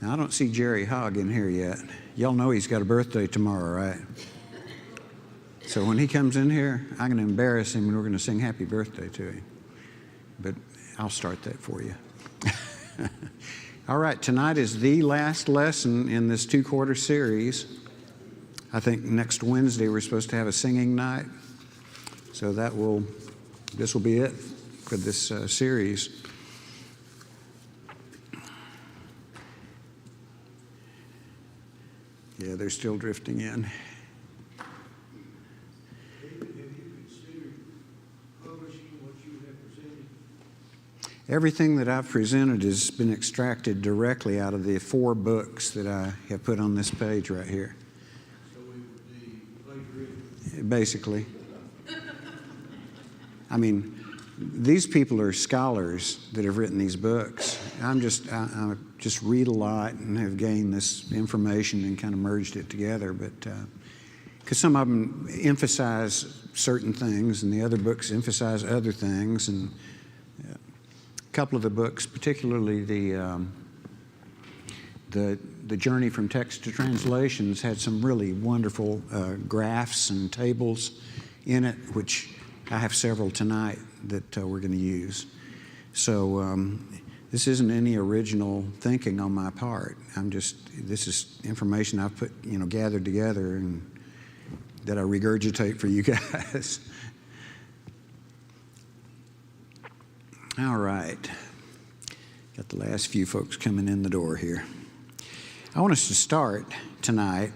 Now, I don't see Jerry Hogg in here yet. Y'all know he's got a birthday tomorrow, right? So when he comes in here, I'm going to embarrass him and we're going to sing happy birthday to him. But I'll start that for you. All right, tonight is the last lesson in this two-quarter series. I think next Wednesday we're supposed to have a singing night. So this will be it for this series. Yeah, they're still drifting in. Everything that I've presented has been extracted directly out of the 4 books that I have put on this page right here. So it would be plagiarism? Basically. I mean, these people are scholars that have written these books. I just read a lot and have gained this information and kind of merged it together. But because some of them emphasize certain things and the other books emphasize other things, and a couple of the books, particularly the Journey from Text to Translations, had some really wonderful graphs and tables in it, which I have several tonight that we're going to use. So this isn't any original thinking on my part. This is information I've gathered together and that I regurgitate for you guys. All right. Got the last few folks coming in the door here. I want us to start tonight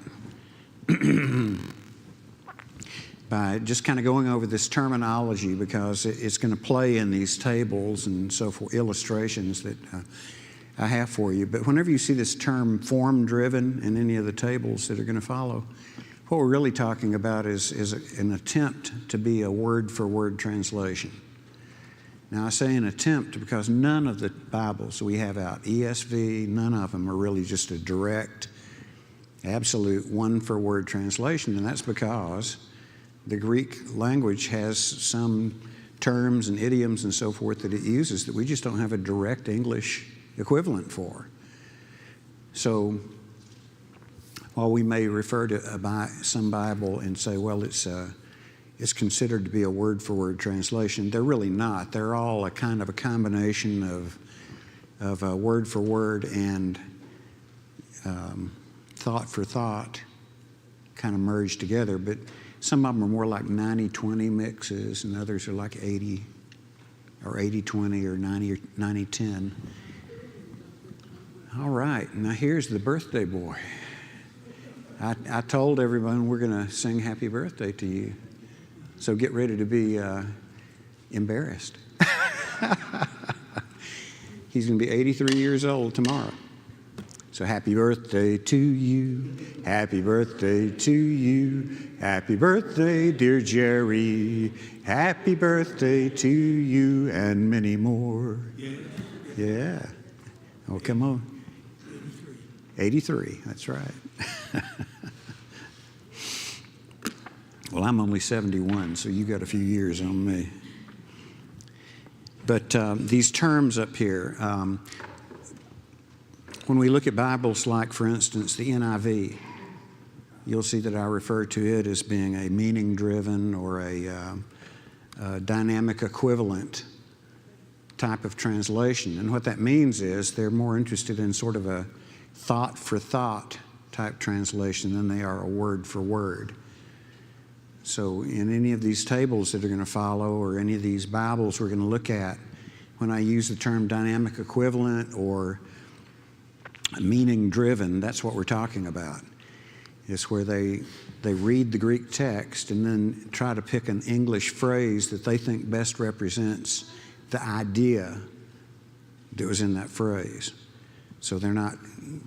by just kind of going over this terminology, because it's going to play in these tables and so forth, illustrations that I have for you. But whenever you see this term form-driven in any of the tables that are going to follow, what we're really talking about is an attempt to be a word-for-word translation. Now, I say an attempt because none of the Bibles we have out, ESV, none of them are really just a direct, absolute one-for-word translation, and that's because the Greek language has some terms and idioms and so forth that it uses that we just don't have a direct English equivalent for. So while we may refer to some Bible and say, well, it's considered to be a word-for-word translation, they're really not. They're all a kind of a combination of word-for-word and thought-for-thought kind of merged together. But some of them are more like 90-20 mixes, and others are like 80 or 80-20 or 90-10. All right, now here's the birthday boy. I told everyone we're going to sing happy birthday to you. So get ready to be embarrassed. He's going to be 83 years old tomorrow. So happy birthday to you, happy birthday to you, happy birthday, dear Jerry, happy birthday to you, and many more. Yeah. Oh, come on. 83, that's right. Well, I'm only 71, so you got a few years on me. But these terms up here, when we look at Bibles like, for instance, the NIV, you'll see that I refer to it as being a meaning-driven or a dynamic equivalent type of translation. And what that means is they're more interested in sort of a thought-for-thought type translation than they are a word-for-word. So in any of these tables that are going to follow, or any of these Bibles we're going to look at, when I use the term dynamic equivalent or meaning-driven, that's what we're talking about. It's where they read the Greek text and then try to pick an English phrase that they think best represents the idea that was in that phrase. So they're not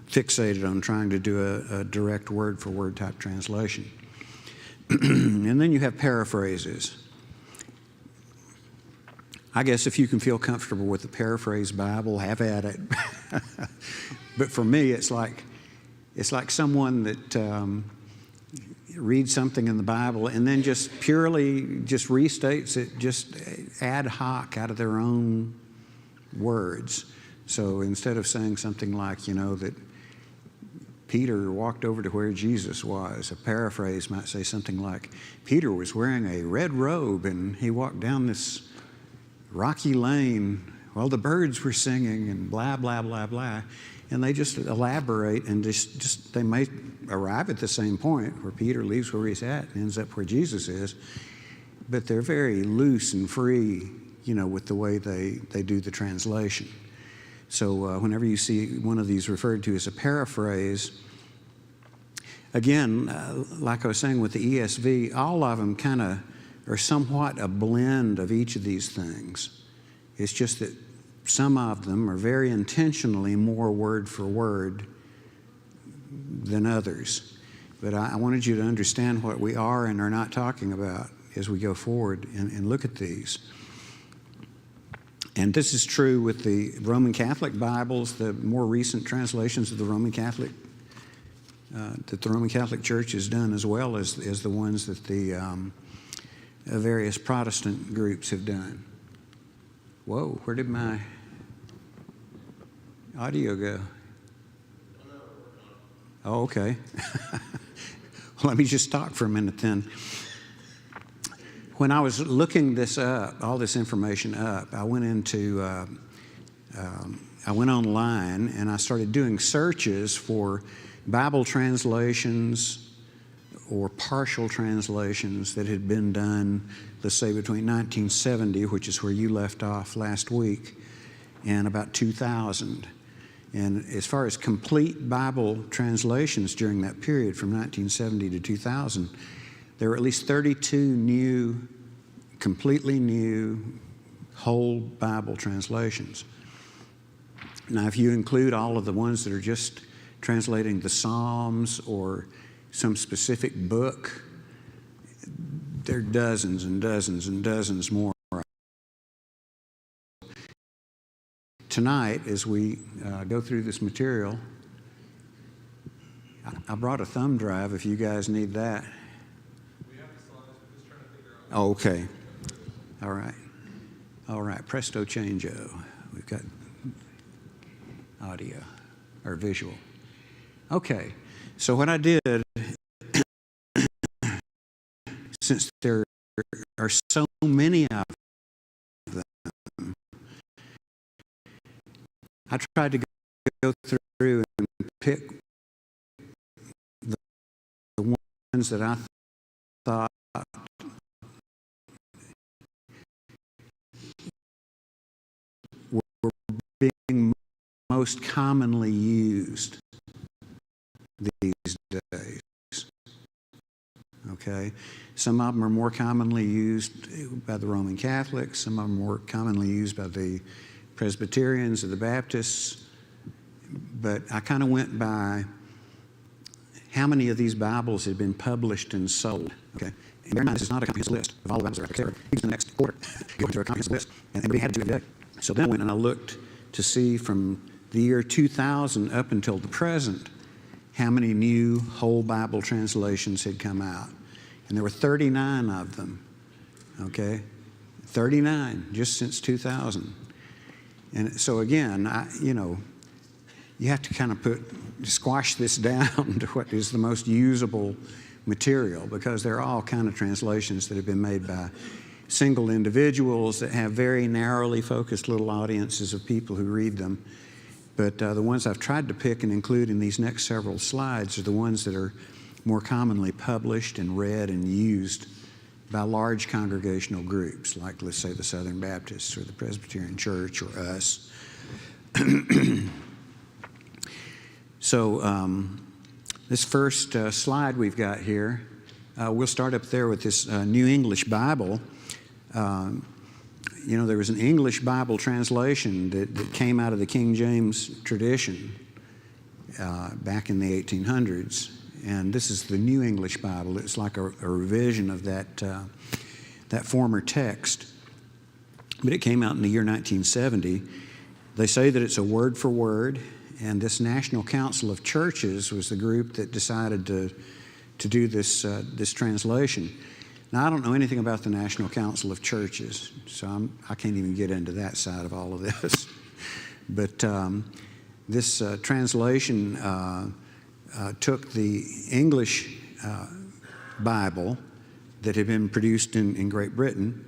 fixated on trying to do a direct word-for-word type translation. And then you have paraphrases. I guess if you can feel comfortable with the paraphrase Bible, have at it. But for me, it's like someone that reads something in the Bible and then just restates it just ad hoc out of their own words. So instead of saying something like, that Peter walked over to where Jesus was. A paraphrase might say something like, Peter was wearing a red robe and he walked down this rocky lane while the birds were singing and blah, blah, blah, blah. And they just elaborate and they may arrive at the same point where Peter leaves where he's at and ends up where Jesus is. But they're very loose and free, with the way they do the translation. So whenever you see one of these referred to as a paraphrase, again, like I was saying with the ESV, all of them kind of are somewhat a blend of each of these things. It's just that some of them are very intentionally more word for word than others. But I wanted you to understand what we are and are not talking about as we go forward and look at these. And this is true with the Roman Catholic Bibles, the more recent translations of the Roman Catholic, that the Roman Catholic Church has done, as well as the ones that the various Protestant groups have done. Whoa, where did my audio go? Oh, okay. Well, let me just talk for a minute then. When I was looking this up, all this information up, I went online and I started doing searches for Bible translations or partial translations that had been done, let's say between 1970, which is where you left off last week, and about 2000. And as far as complete Bible translations during that period from 1970 to 2000, there were at least 32 completely new, whole Bible translations. Now, if you include all of the ones that are just translating the Psalms or some specific book, there are dozens and dozens and dozens more. Tonight, as we go through this material, I brought a thumb drive if you guys need that. Oh, okay. All right. All right. Presto changeo. We've got audio or visual. Okay. So what I did, since there are so many of them, I tried to go through and pick the ones that I thought were being most commonly used these days. Okay? Some of them are more commonly used by the Roman Catholics, some of them are more commonly used by the Presbyterians or the Baptists, but I kind of went by how many of these Bibles had been published and sold. Okay? And bear in mind, this is not a comprehensive list of all the Bibles that are out there. These the next quarter, go through a comprehensive list, and we had to do it today. So then I went and I looked to see from the year 2000 up until the present how many new whole Bible translations had come out. And there were 39 of them, okay? 39 just since 2000. And so again, you have to kind of squash this down to what is the most usable material, because they're all kind of translations that have been made by single individuals that have very narrowly focused little audiences of people who read them. But the ones I've tried to pick and include in these next several slides are the ones that are more commonly published and read and used by large congregational groups, like, let's say, the Southern Baptists or the Presbyterian Church or us. So this first slide we've got here, we'll start up there with this New English Bible. There was an English Bible translation that came out of the King James tradition back in the 1800s. And this is the New English Bible. It's like a revision of that former text. But it came out in the year 1970. They say that it's a word for word. And this National Council of Churches was the group that decided to do this translation. Now, I don't know anything about the National Council of Churches, so I can't even get into that side of all of this. But this translation took the English Bible that had been produced in Great Britain.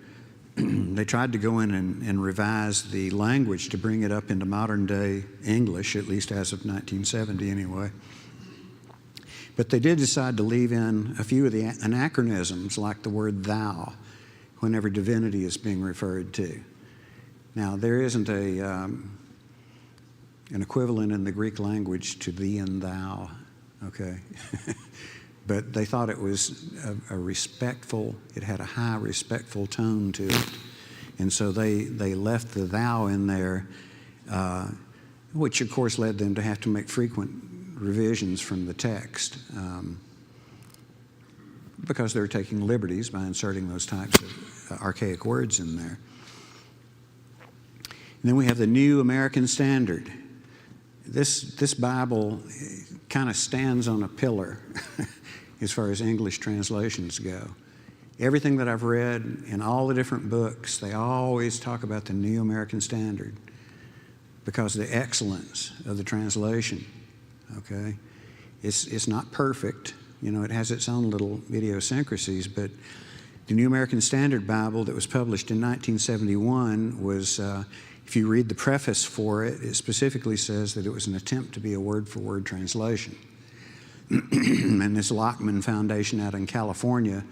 They tried to go in and revise the language to bring it up into modern day English, at least as of 1970 anyway. But they did decide to leave in a few of the anachronisms, like the word thou, whenever divinity is being referred to. Now, there isn't an equivalent in the Greek language to thee and thou, okay? But they thought it was a respectful, it had a high respectful tone to it. And so they left the thou in there, which of course led them to have to make frequent revisions from the text because they were taking liberties by inserting those types of archaic words in there. And then we have the New American Standard. This Bible kind of stands on a pillar as far as English translations go. Everything that I've read in all the different books, they always talk about the New American Standard because of the excellence of the translation, okay? It's not perfect. You know, it has its own little idiosyncrasies, but the New American Standard Bible that was published in 1971 was, if you read the preface for it, it specifically says that it was an attempt to be a word-for-word translation. And this Lockman Foundation out in California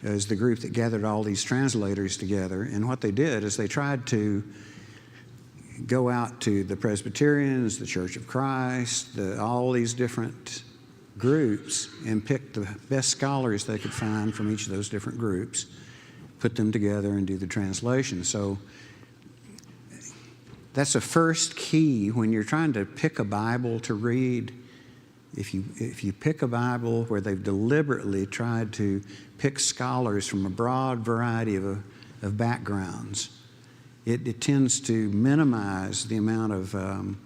is the group that gathered all these translators together. And what they did is they tried to go out to the Presbyterians, the Church of Christ, all these different groups, and pick the best scholars they could find from each of those different groups, put them together and do the translation. So that's a first key when you're trying to pick a Bible to read. If you pick a Bible where they've deliberately tried to pick scholars from a broad variety of backgrounds, it tends to minimize the amount of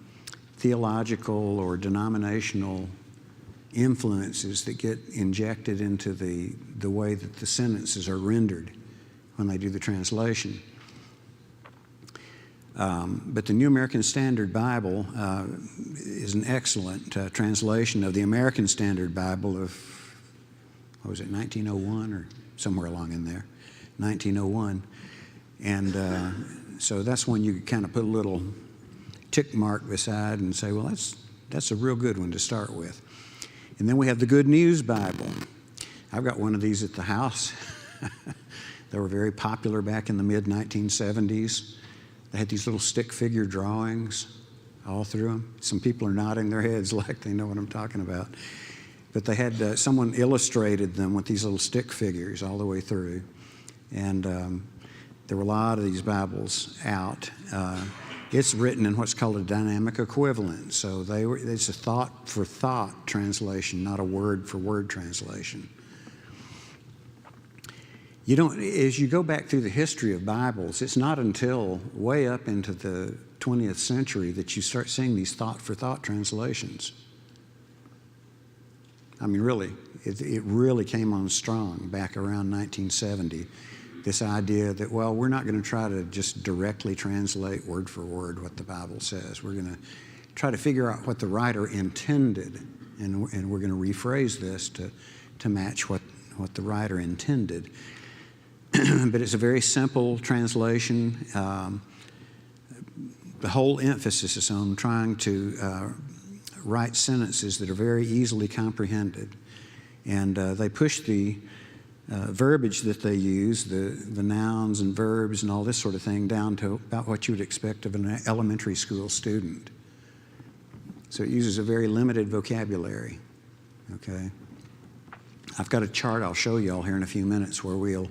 theological or denominational influences that get injected into the way that the sentences are rendered when they do the translation. But the New American Standard Bible is an excellent translation of the American Standard Bible of, what was it, 1901 or somewhere along in there, 1901. And so that's one you could kind of put a little tick mark beside and say, well, that's a real good one to start with. And then we have the Good News Bible. I've got one of these at the house. They were very popular back in the mid-1970s. They had these little stick figure drawings all through them. Some people are nodding their heads like they know what I'm talking about. But they had someone illustrated them with these little stick figures all the way through. And there were a lot of these Bibles out. It's written in what's called a dynamic equivalent. So it's a thought-for-thought translation, not a word-for-word translation. As you go back through the history of Bibles, it's not until way up into the 20th century that you start seeing these thought-for-thought translations. I mean, really, it really came on strong back around 1970, this idea that, well, we're not going to try to just directly translate word for word what the Bible says. We're going to try to figure out what the writer intended, and we're going to rephrase this to match what the writer intended. But it's a very simple translation. The whole emphasis is on trying to write sentences that are very easily comprehended. And they push the verbiage that they use, the nouns and verbs and all this sort of thing, down to about what you would expect of an elementary school student. So it uses a very limited vocabulary, okay? I've got a chart I'll show you all here in a few minutes where we'll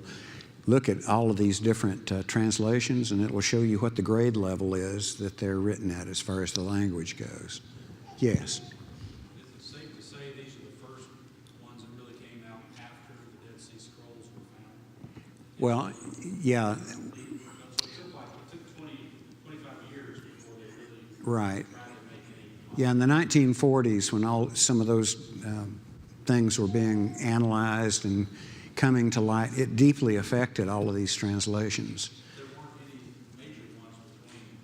look at all of these different translations, and it will show you what the grade level is that they're written at as far as the language goes. Yes? Is it safe to say these are the first ones that really came out after the Dead Sea Scrolls were found? Well, yeah. It took 25 years before they really Right. tried to make any. Yeah, in the 1940s, when some of those things were being analyzed and coming to light, it deeply affected all of these translations. There weren't any major ones between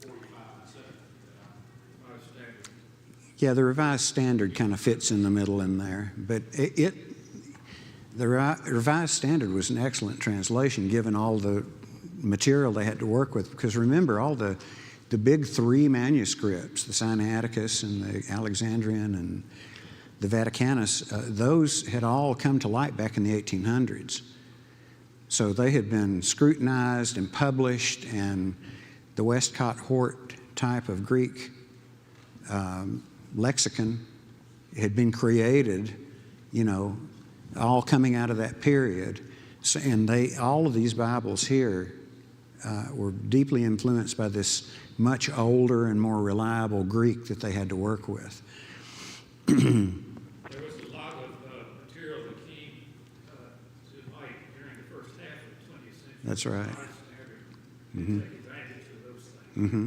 45 and 70 that I understand. Yeah, the Revised Standard kind of fits in the middle in there, but the Revised Standard was an excellent translation given all the material they had to work with, because remember, all the big three manuscripts, the Sinaiticus and the Alexandrian and the Vaticanus, those had all come to light back in the 1800s. So they had been scrutinized and published, and the Westcott Hort type of Greek lexicon had been created, all coming out of that period. So, and all of these Bibles here were deeply influenced by this much older and more reliable Greek that they had to work with. There was a lot of material that came to light during the first half of the 20th century. That's right. Mm-hmm. Take advantage of those things. Mm-hmm.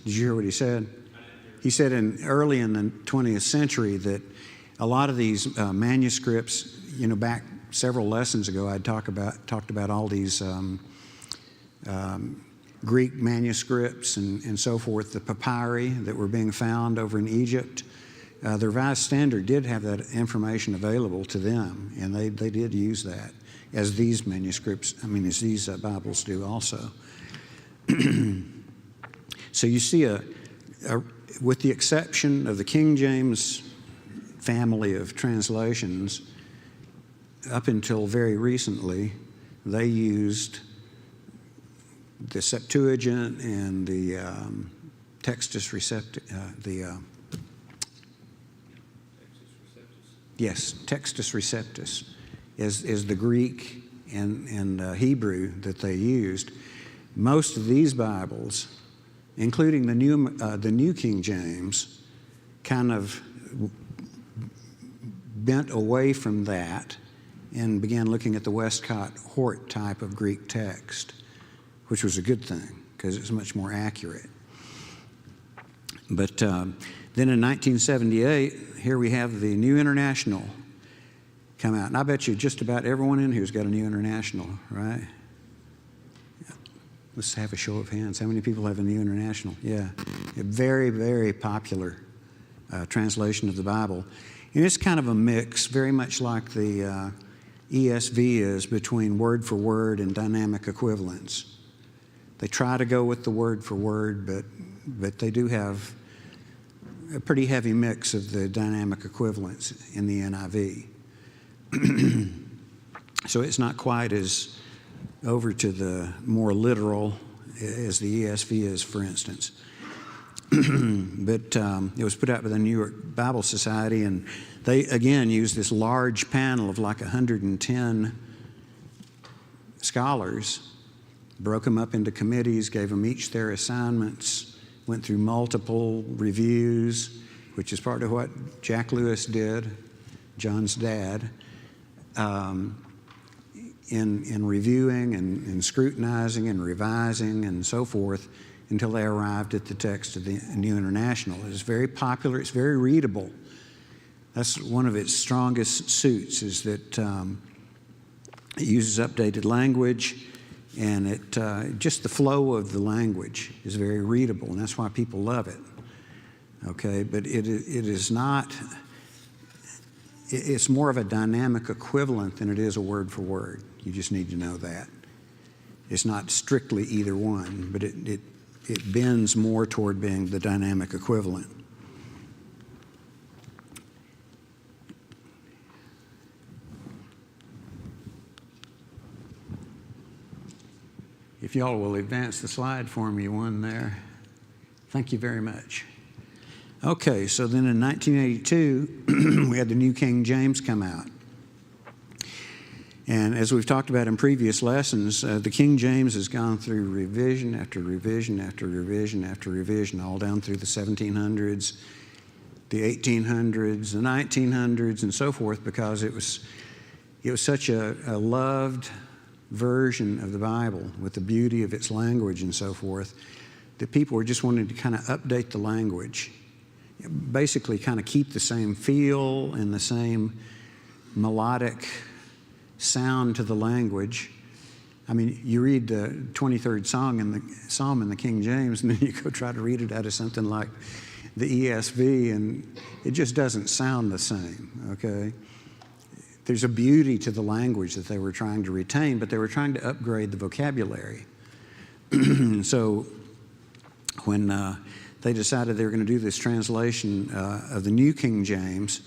Did you hear what he said? He said early in the 20th century that a lot of these manuscripts, back several lessons ago, I talked about all these Greek manuscripts and so forth, the papyri that were being found over in Egypt. The Revised Standard did have that information available to them, and they did use that, as these manuscripts, as these Bibles do also. So you see, with the exception of the King James family of translations, up until very recently, they used the Septuagint and the Textus Receptus, Textus Receptus is the Greek and Hebrew that they used. Most of these Bibles, including the New King James, kind of bent away from that and began looking at the Westcott Hort type of Greek text, which was a good thing because it was much more accurate. But then in 1978, here we have the New International come out. And I bet you just about everyone in here's got a New International, right? Let's have a show of hands. How many people have a New International? Yeah. A very, very popular translation of the Bible. And it's kind of a mix, very much like the ESV is, between word for word and dynamic equivalence. They try to go with the word for word, but they do have a pretty heavy mix of the dynamic equivalence in the NIV. So it's not quite as over to the more literal as the ESV is, for instance. But it was put out by the New York Bible Society, and they, again, used this large panel of like 110 scholars, broke them up into committees, gave them each their assignments, went through multiple reviews, which is part of what Jack Lewis did, John's dad, in reviewing and scrutinizing and revising and so forth until they arrived at the text of the New International. It's very popular. It's very readable. That's one of its strongest suits, is that it uses updated language, and it just the flow of the language is very readable, and that's why people love it. Okay, but it is not. It's more of a dynamic equivalent than it is a word for word. You just need to know that. It's not strictly either one, but it bends more toward being the dynamic equivalent. If y'all will advance the slide for me, one there. Thank you very much. Okay, so then in 1982, we had the New King James come out. And as we've talked about in previous lessons, the King James has gone through revision after revision after revision after revision, all down through the 1700s, the 1800s, the 1900s, and so forth, because it was such a loved version of the Bible with the beauty of its language and so forth, that people were just wanting to kind of update the language, basically kind of keep the same feel and the same melodic sound to the language. I mean, you read the 23rd Psalm in the King James, and then you go try to read it out of something like the ESV, and it just doesn't sound the same, okay? There's a beauty to the language that they were trying to retain, but they were trying to upgrade the vocabulary. So when they decided they were going to do this translation of the New King James,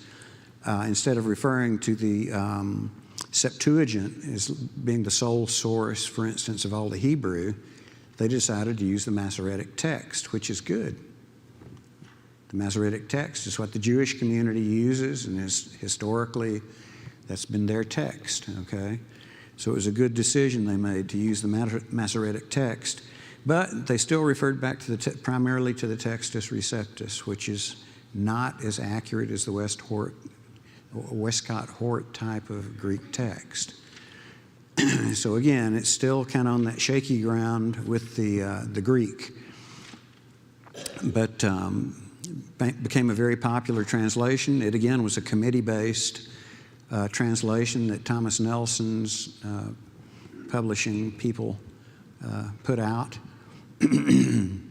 instead of referring to the Septuagint as being the sole source, for instance, of all the Hebrew, they decided to use the Masoretic text, which is good. The Masoretic text is what the Jewish community uses, and is historically, that's been their text, okay? So it was a good decision they made to use the Masoretic text, but they still referred back to primarily to the Textus Receptus, which is not as accurate as the Westcott-Hort type of Greek text. So again, it's still kind of on that shaky ground with the Greek, but became a very popular translation. It again was a committee-based translation that Thomas Nelson's publishing people put out, and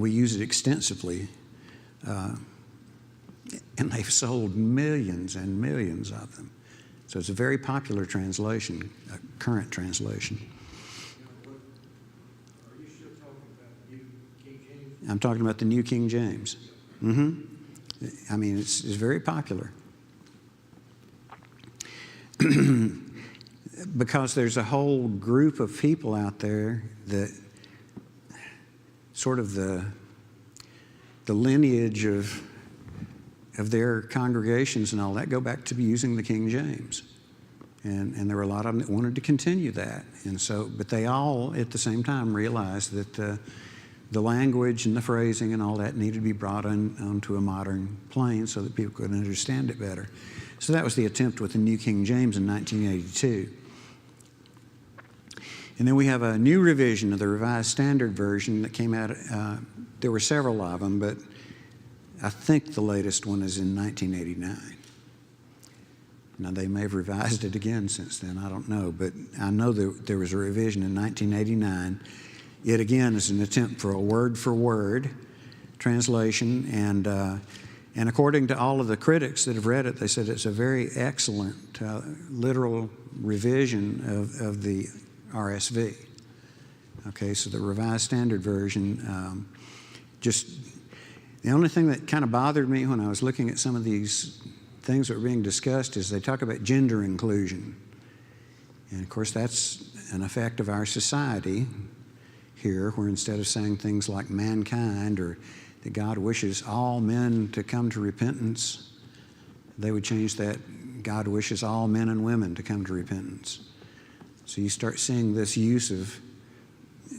we use it extensively. And they've sold millions and millions of them. So it's a very popular translation, a current translation. Are you still talking about New King James? I'm talking about the New King James. I mean, it's very popular. Because there's a whole group of people out there that sort of the lineage of their congregations and all that go back to using the King James. And there were a lot of them that wanted to continue that. And so, but they all at the same time realized that the language and the phrasing and all that needed to be brought onto a modern plane so that people could understand it better. So that was the attempt with the New King James in 1982. And then we have a new revision of the Revised Standard Version that came out. There were several of them, but I think the latest one is in 1989. Now, they may have revised it again since then, I don't know, but I know that there was a revision in 1989. It, again, is an attempt for a word-for-word translation, and according to all of the critics that have read it, they said it's a very excellent literal revision of the RSV. Okay, so the Revised Standard Version, the only thing that kind of bothered me when I was looking at some of these things that were being discussed is they talk about gender inclusion. And of course, that's an effect of our society here, where instead of saying things like mankind or that God wishes all men to come to repentance, they would change that, God wishes all men and women to come to repentance. So you start seeing this use of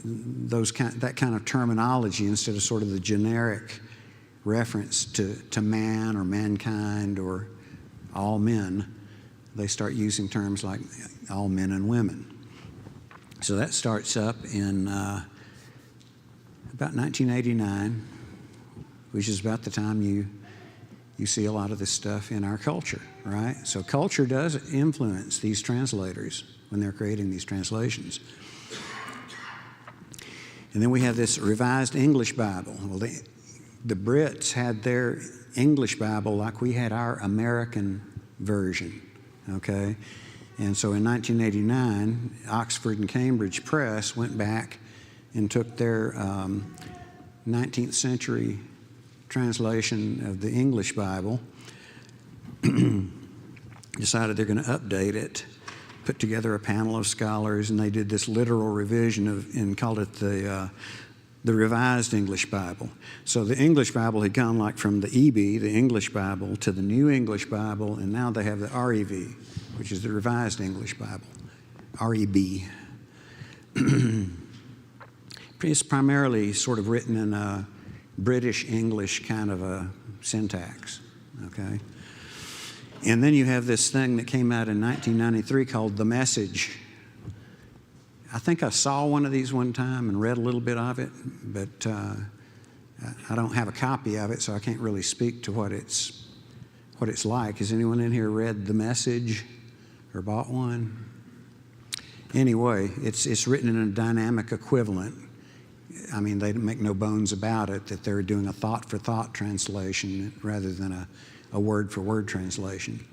that kind of terminology instead of sort of the generic reference to man or mankind or all men. They start using terms like all men and women. So that starts up in about 1989, which is about the time you see a lot of this stuff in our culture, right? So culture does influence these translators when they're creating these translations. And then we have this Revised English Bible. Well, the Brits had their English Bible like we had our American version, okay? And so in 1989, Oxford and Cambridge Press went back and took their 19th century translation of the English Bible, decided they're going to update it, put together a panel of scholars, and they did this literal revision and called it the Revised English Bible. So the English Bible had gone like from the EB, the English Bible, to the New English Bible, and now they have the REV, which is the Revised English Bible, REB. It's primarily sort of written in a British English kind of a syntax, okay? And then you have this thing that came out in 1993 called The Message. I think I saw one of these one time and read a little bit of it, but I don't have a copy of it, so I can't really speak to what it's like. Has anyone in here read The Message or bought one? Anyway, it's written in a dynamic equivalent. I mean, they make no bones about it that they're doing a thought-for-thought translation rather than a word-for-word translation.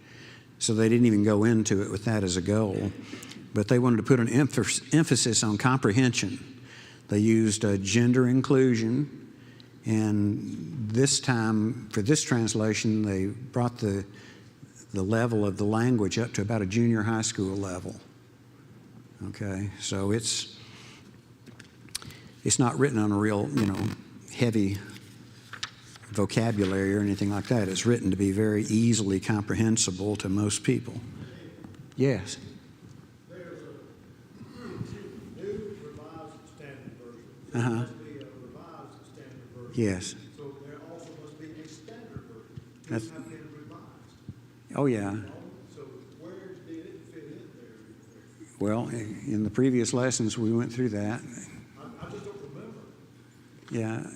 So they didn't even go into it with that as a goal. But they wanted to put an emphasis on comprehension. They used gender inclusion, and this time, for this translation, they brought the level of the language up to about a junior high school level. Okay, so it's not written on a real, heavy vocabulary or anything like that. It's written to be very easily comprehensible to most people. Yes. There's a new revised standard version. So Uh-huh. there must be a revised standard version. Yes. So there also must be a standard version. That's- These have been revised. Oh, yeah. So where did it fit in there? Well, in the previous lessons, we went through that. I just don't remember. Yeah,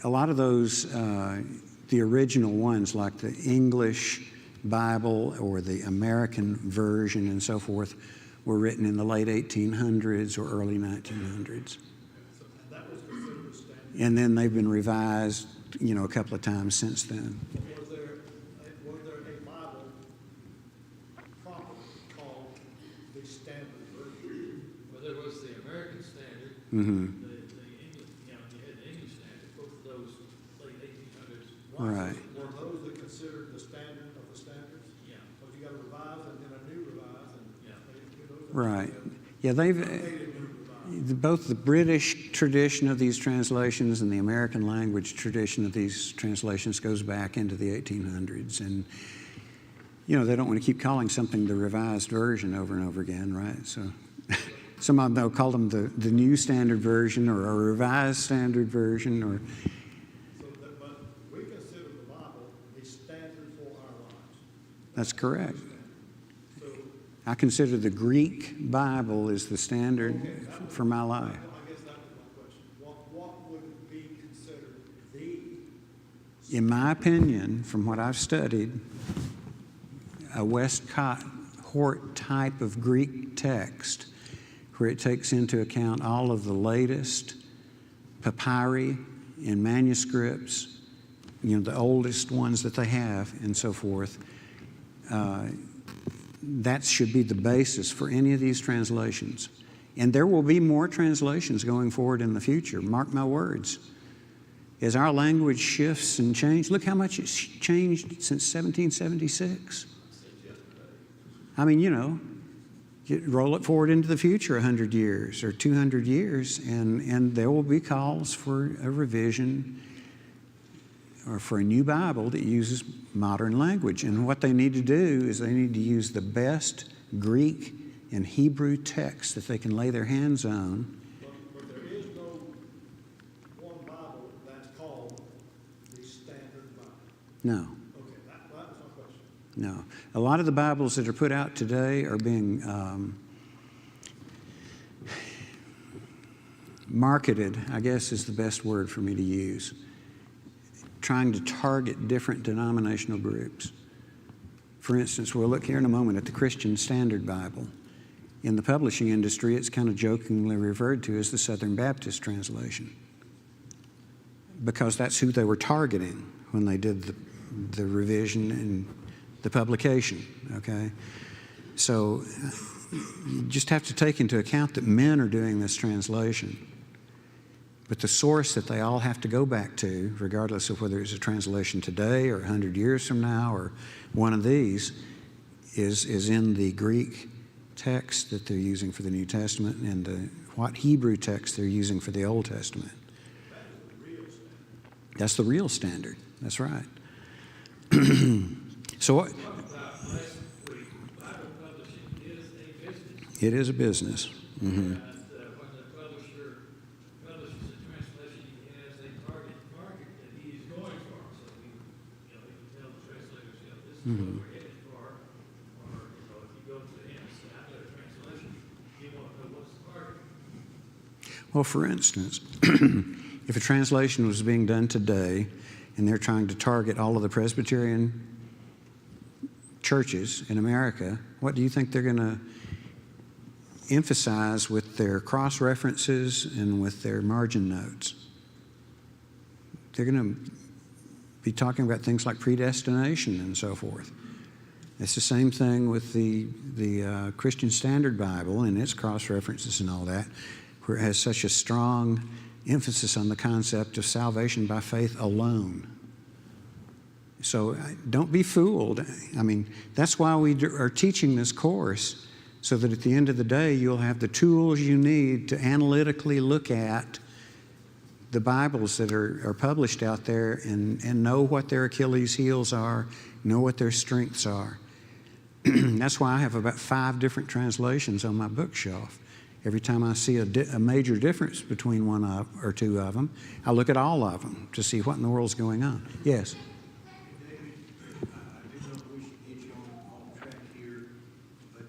a lot of those, the original ones, like the English Bible or the American version and so forth, were written in the late 1800s or early 1900s. And that was considered a standard. And then they've been revised, a couple of times since then. Was there a Bible properly called the standard version? Well, there was the American Standard, Mm-hmm. the English, you had the English Standard, both of those late 1800s. Right. Were those that considered the standard of the standards? Yeah. So you got a revised and then a new revised and. Yeah. Right. Yeah, both the British tradition of these translations and the American language tradition of these translations goes back into the 1800s. And, they don't want to keep calling something the revised version over and over again, right? So some of them, they'll call them the New Standard Version or a Revised Standard Version. But we consider the Bible a standard for our lives. That's correct. So, I consider the Greek Bible is the standard for my life. I guess that was my question. What would be considered the? In my opinion, from what I've studied, a Westcott Hort type of Greek text where it takes into account all of the latest papyri and manuscripts, the oldest ones that they have and so forth, that should be the basis for any of these translations. And there will be more translations going forward in the future, mark my words. As our language shifts and changes, look how much it's changed since 1776. I mean, you roll it forward into the future 100 years or 200 years, and there will be calls for a revision or for a new Bible that uses modern language. And what they need to do is they need to use the best Greek and Hebrew text that they can lay their hands on. But there is no one Bible that's called the standard Bible. No. Okay, that was my question. No. A lot of the Bibles that are put out today are being marketed, I guess is the best word for me to use, trying to target different denominational groups. For instance, we'll look here in a moment at the Christian Standard Bible. In the publishing industry, it's kind of jokingly referred to as the Southern Baptist translation, because that's who they were targeting when they did the revision and the publication, okay? So you just have to take into account that men are doing this translation. But the source that they all have to go back to, regardless of whether it's a translation today or 100 years from now or one of these, is in the Greek text that they're using for the New Testament and what Hebrew text they're using for the Old Testament. That's the real standard. That's right. So what? It is a business. Mm-hmm. And when the publisher publishes a translation, he has a target market that he is going for. So he can tell the translators, this is what we're headed for. Or, if you go to him and say, I've got a translation, you want to know what's the target. Well, for instance, if a translation was being done today and they're trying to target all of the Presbyterian churches in America, what do you think they're going to emphasize with their cross-references and with their margin notes. They're going to be talking about things like predestination and so forth. It's the same thing with the Christian Standard Bible and its cross-references and all that, where it has such a strong emphasis on the concept of salvation by faith alone. So don't be fooled. I mean, that's why we are teaching this course, so that at the end of the day, you'll have the tools you need to analytically look at the Bibles that are published out there and know what their Achilles heels are, know what their strengths are. That's why I have about 5 different translations on my bookshelf. Every time I see a major difference between one or two of them, I look at all of them to see what in the world's going on. Yes? David, I do know we should get you on track here, but,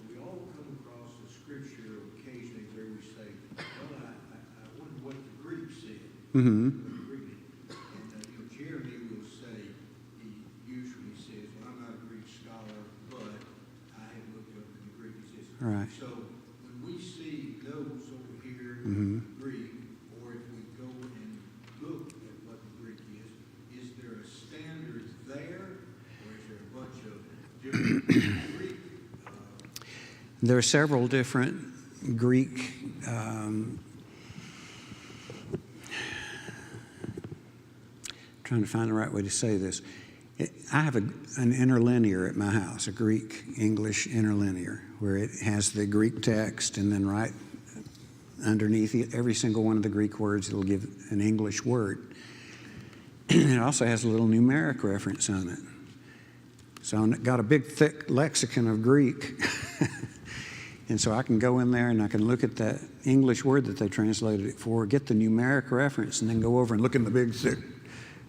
we all come across the scripture occasionally where we say, well, I wonder what the Greek said. Mm-hmm. And, Jeremy will say, he usually says, well, I'm not a Greek scholar, but I have looked up in the Greek. He says, Right. so when we see those over here Mm-hmm. in Greek, or if we go and look at what the Greek is there a standard there, or is there a bunch of different Greek? There are several different Greek trying to find the right way to say this. I have an interlinear at my house, a Greek-English interlinear, where it has the Greek text, and then right underneath it, every single one of the Greek words, it'll give an English word. It also has a little numeric reference on it. So I've got a big, thick lexicon of Greek. And so I can go in there and I can look at that English word that they translated it for, get the numeric reference, and then go over and look in the big, thick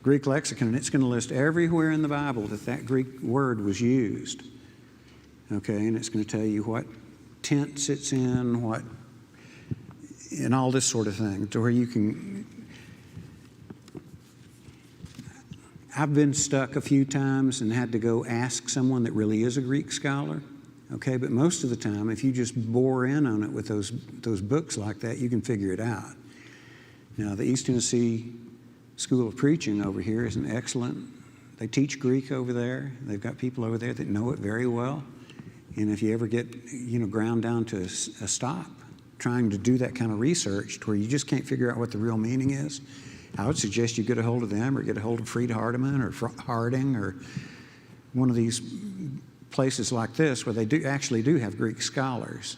Greek lexicon, and it's going to list everywhere in the Bible that Greek word was used. Okay, and it's going to tell you what tense it's in, and all this sort of thing, to where you can. I've been stuck a few times and had to go ask someone that really is a Greek scholar. Okay, but most of the time, if you just bore in on it with those books like that, you can figure it out. Now, the East Tennessee School of Preaching over here is an excellent. They teach Greek over there. They've got people over there that know it very well. And if you ever get, ground down to a stop trying to do that kind of research to where you just can't figure out what the real meaning is, I would suggest you get a hold of them, or get a hold of Fried Hardeman or Harding, or one of these places like this where they actually do have Greek scholars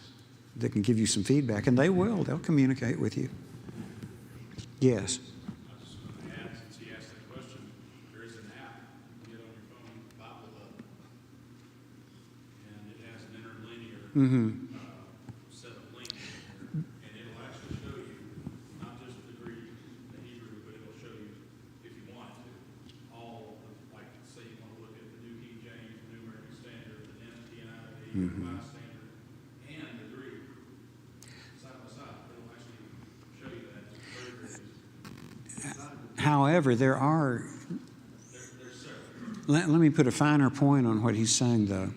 that can give you some feedback, and they'll communicate with you. Yes. I was just going to add, since he asked that question, there is an app you get on your phone, Bible Hub, and it has an interlinear set of links, and it'll actually show you not just the Greek, the Hebrew, but it'll show you, if you want to, all of, like, say you want to look at the New King James, the New American Standard, the NIV, the Revised Standard, and the Greek, side by side. It'll actually show you that. It's very, very easy. However, there are. Let me put a finer point on what he's saying, though.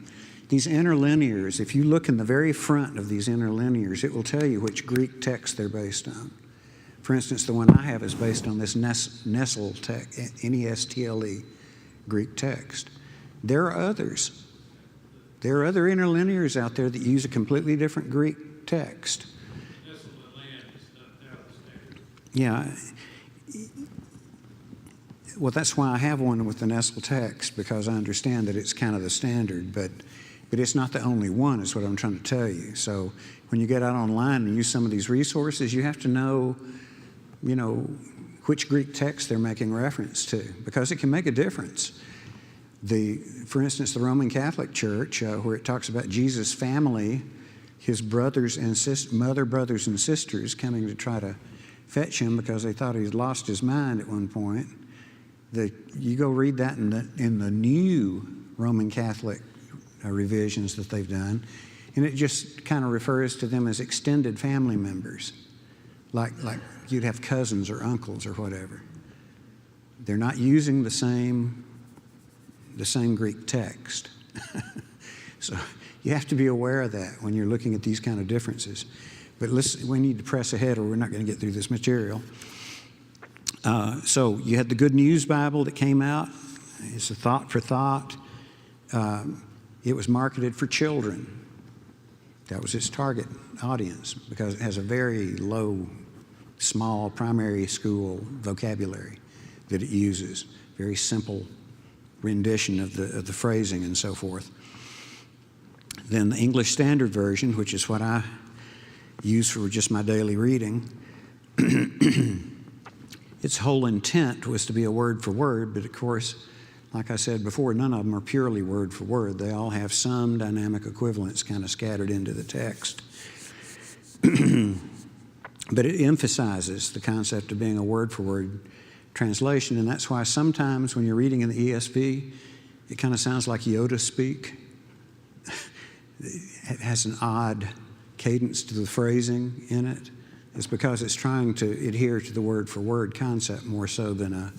These interlinears, if you look in the very front of these interlinears, it will tell you which Greek text they're based on. For instance, the one I have is based on this Nestle text, Nestle Greek text. There are others. There are other interlinears out there that use a completely different Greek text. Nestle and land is not the standard. Yeah. Well, that's why I have one with the Nestle text, because I understand that it's kind of the standard, but it's not the only one, is what I'm trying to tell you. So when you get out online and use some of these resources, you have to know, which Greek text they're making reference to, because it can make a difference. For instance, the Roman Catholic Church, where it talks about Jesus' family, his brothers and brothers and sisters coming to try to fetch him because they thought he'd lost his mind at one point. You go read that in the new Roman Catholic revisions that they've done, and it just kind of refers to them as extended family members, like you'd have cousins or uncles or whatever. They're not using the same Greek text. So you have to be aware of that when you're looking at these kind of differences. But we need to press ahead or we're not going to get through this material. So you had the Good News Bible that came out. It's a thought for thought. It was marketed for children. That was its target audience because it has a very low, small primary school vocabulary that it uses. Very simple rendition of the phrasing and so forth. Then the English Standard Version, which is what I use for just my daily reading, its whole intent was to be a word for word, but of course, like I said before, none of them are purely word for word. They all have some dynamic equivalence kind of scattered into the text. But it emphasizes the concept of being a word for word translation, and that's why sometimes when you're reading in the ESV, it kind of sounds like Yoda speak. It has an odd cadence to the phrasing in it. It's because it's trying to adhere to the word for word concept more so than a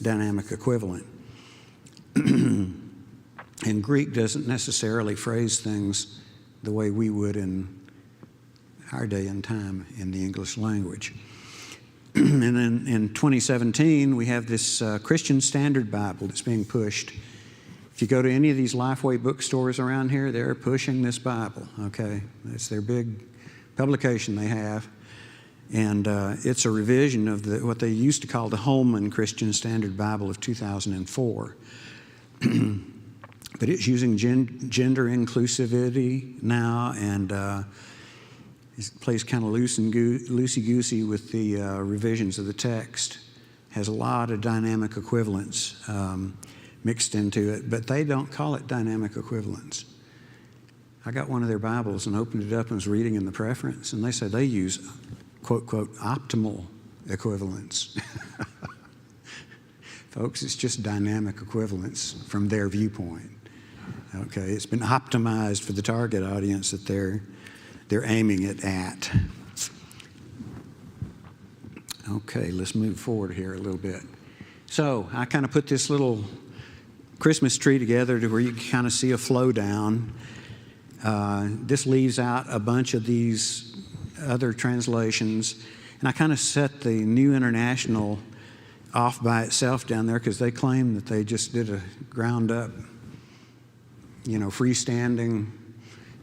dynamic equivalent. And Greek doesn't necessarily phrase things the way we would in our day and time in the English language. And then in 2017, we have this Christian Standard Bible that's being pushed. If you go to any of these Lifeway bookstores around here, they're pushing this Bible, okay? It's their big publication they have. And it's a revision of what they used to call the Holman Christian Standard Bible of 2004. But it's using gender inclusivity now, and it plays kind of loosey-goosey with the revisions of the text. Has a lot of dynamic equivalence mixed into it, but they don't call it dynamic equivalence. I got one of their Bibles and opened it up and was reading in the preference, and they said they use, quote, quote, optimal equivalence. Folks, it's just dynamic equivalence from their viewpoint. Okay, it's been optimized for the target audience that they're aiming it at. Okay, let's move forward here a little bit. So I kind of put this little Christmas tree together to where you can kind of see a flow down. This leaves out a bunch of these other translations, and I kind of set the New International off by itself down there because they claim that they just did a ground up, freestanding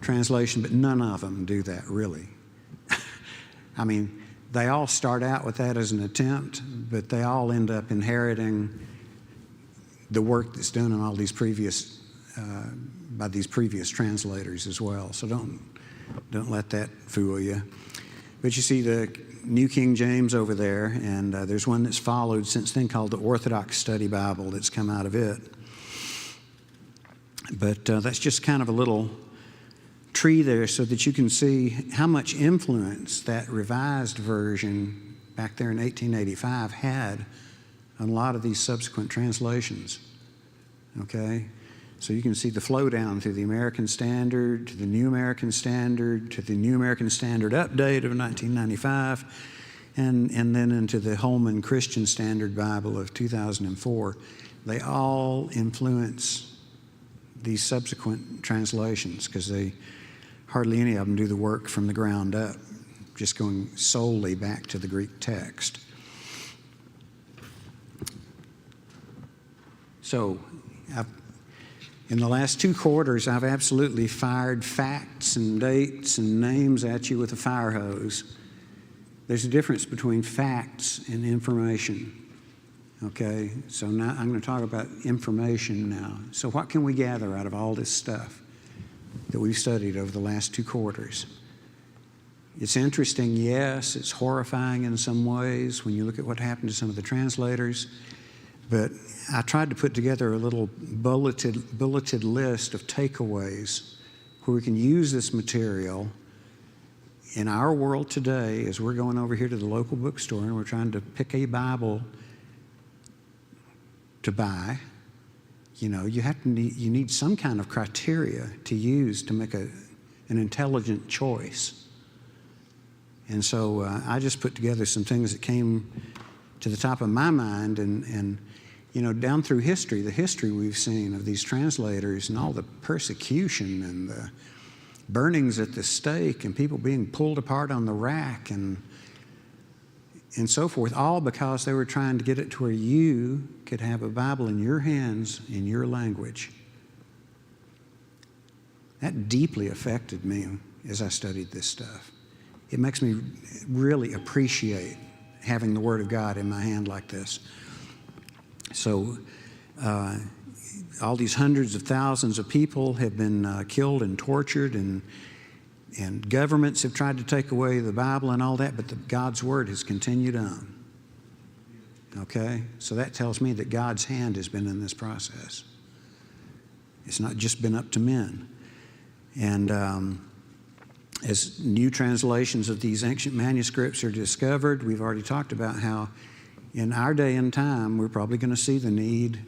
translation, but none of them do that really. I mean, they all start out with that as an attempt, but they all end up inheriting the work that's done in all these previous, by these previous translators as well. So don't let that fool you. But you see the New King James over there, and there's one that's followed since then called the Orthodox Study Bible that's come out of it. But that's just kind of a little tree there so that you can see how much influence that revised version back there in 1885 had on a lot of these subsequent translations. Okay? So you can see the flow down through the American Standard, to the New American Standard, to the New American Standard Update of 1995, and then into the Holman Christian Standard Bible of 2004. They all influence these subsequent translations because hardly any of them do the work from the ground up, just going solely back to the Greek text. So in the last 2 quarters, I've absolutely fired facts and dates and names at you with a fire hose. There's a difference between facts and information. Okay, so now I'm going to talk about information now. So what can we gather out of all this stuff that we've studied over the last 2 quarters? It's interesting, yes. It's horrifying in some ways when you look at what happened to some of the translators. But I tried to put together a little bulleted list of takeaways where we can use this material in our world today as we're going over here to the local bookstore and we're trying to pick a Bible to buy. You need some kind of criteria to use to make an intelligent choice. And so I just put together some things that came to the top of my mind, and down through history, the history we've seen of these translators and all the persecution and the burnings at the stake and people being pulled apart on the rack and so forth, all because they were trying to get it to where you could have a Bible in your hands in your language. That deeply affected me as I studied this stuff. It makes me really appreciate having the Word of God in my hand like this. So all these hundreds of thousands of people have been killed and tortured, and governments have tried to take away the Bible and all that, but God's Word has continued on. Okay? So that tells me that God's hand has been in this process. It's not just been up to men. And as new translations of these ancient manuscripts are discovered, we've already talked about how in our day and time, we're probably going to see the need,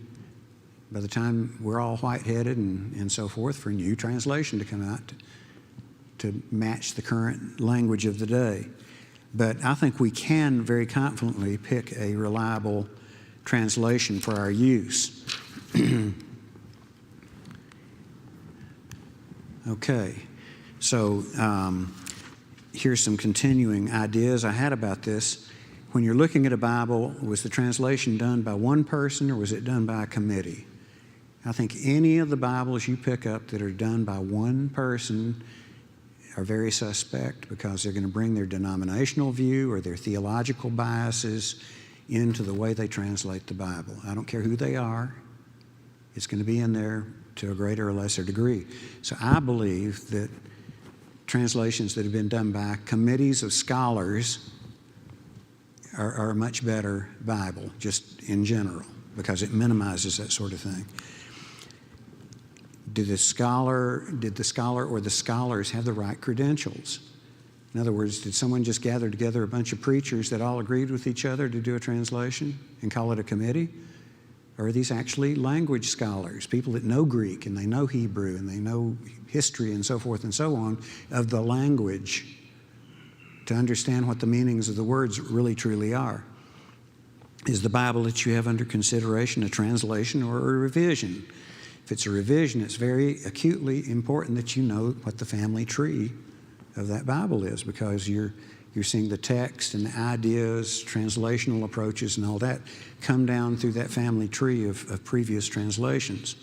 by the time we're all white-headed and so forth, for a new translation to come out to match the current language of the day. But I think we can very confidently pick a reliable translation for our use. Okay, so here's some continuing ideas I had about this. When you're looking at a Bible, was the translation done by one person or was it done by a committee? I think any of the Bibles you pick up that are done by one person are very suspect, because they're going to bring their denominational view or their theological biases into the way they translate the Bible. I don't care who they are. It's going to be in there to a greater or lesser degree. So I believe that translations that have been done by committees of scholars are a much better Bible, just in general, because it minimizes that sort of thing. Did the scholar or the scholars have the right credentials? In other words, did someone just gather together a bunch of preachers that all agreed with each other to do a translation and call it a committee? Or are these actually language scholars, people that know Greek and they know Hebrew and they know history and so forth and so on of the language to understand what the meanings of the words really truly are? Is the Bible that you have under consideration a translation or a revision? If it's a revision, it's very acutely important that you know what the family tree of that Bible is, because you're seeing the text and the ideas, translational approaches and all that come down through that family tree of previous translations.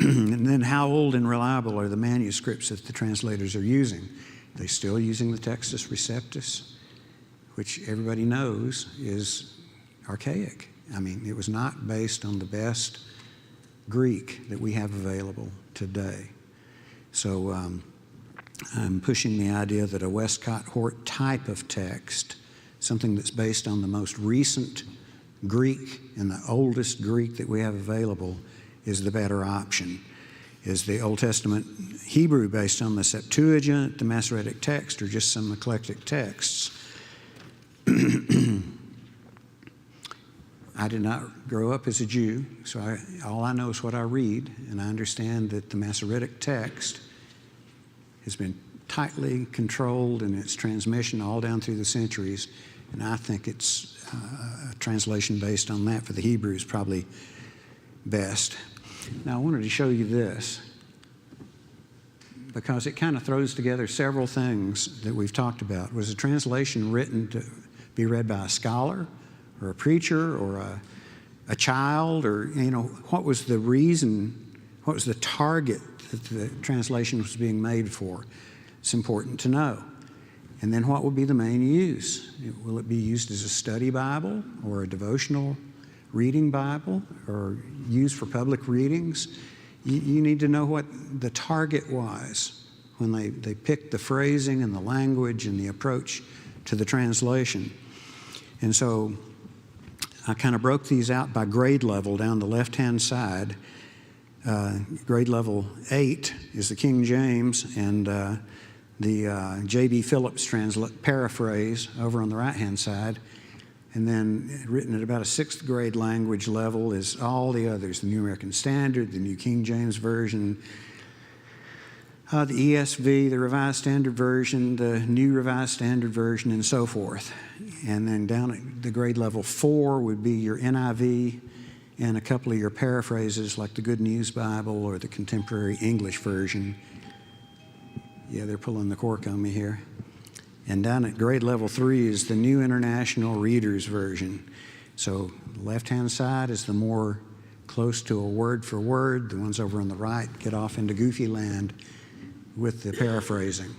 And then how old and reliable are the manuscripts that the translators are using? Are they still using the Textus Receptus, which everybody knows is archaic? I mean, it was not based on the best Greek that we have available today. So I'm pushing the idea that a Westcott Hort type of text, something that's based on the most recent Greek and the oldest Greek that we have available, is the better option. Is the Old Testament Hebrew based on the Septuagint, the Masoretic text, or just some eclectic texts? I did not grow up as a Jew, so all I know is what I read, and I understand that the Masoretic text has been tightly controlled in its transmission all down through the centuries, and I think it's a translation based on that for the Hebrew is probably best. Now, I wanted to show you this because it kind of throws together several things that we've talked about. Was a translation written to be read by a scholar or a preacher or a child, or, what was the reason, what was the target that the translation was being made for? It's important to know. And then what will be the main use? Will it be used as a study Bible or a devotional reading Bible or used for public readings? You need to know what the target was when they picked the phrasing and the language and the approach to the translation. And so I kind of broke these out by grade level down the left-hand side. Grade level 8 is the King James, and the J.B. Phillips paraphrase over on the right-hand side. And then written at about a 6th grade language level is all the others: the New American Standard, the New King James Version, the ESV, the Revised Standard Version, the New Revised Standard Version, and so forth. And then down at the grade level 4 would be your NIV and a couple of your paraphrases like the Good News Bible or the Contemporary English Version. Yeah, they're pulling the cork on me here. And down at grade level 3 is the New International Reader's Version. So the left-hand side is the more close to a word for word. The ones over on the right get off into goofy land with the paraphrasing,